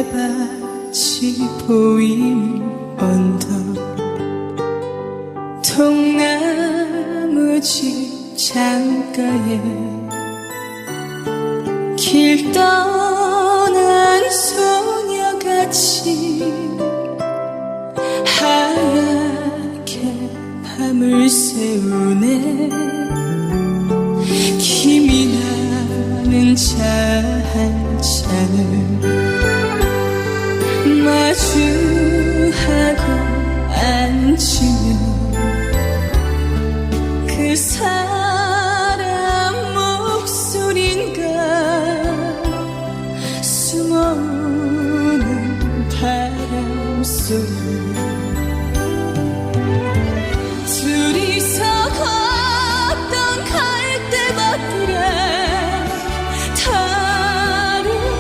모래밭이 보이는 언덕, 통나무집 창가에 길 떠난 소녀같이 하얗게 밤을 새우네. 김이 나는 차 한 잔을 마주하고 앉으면 그 사람 목소린가 숨어오는 바람소리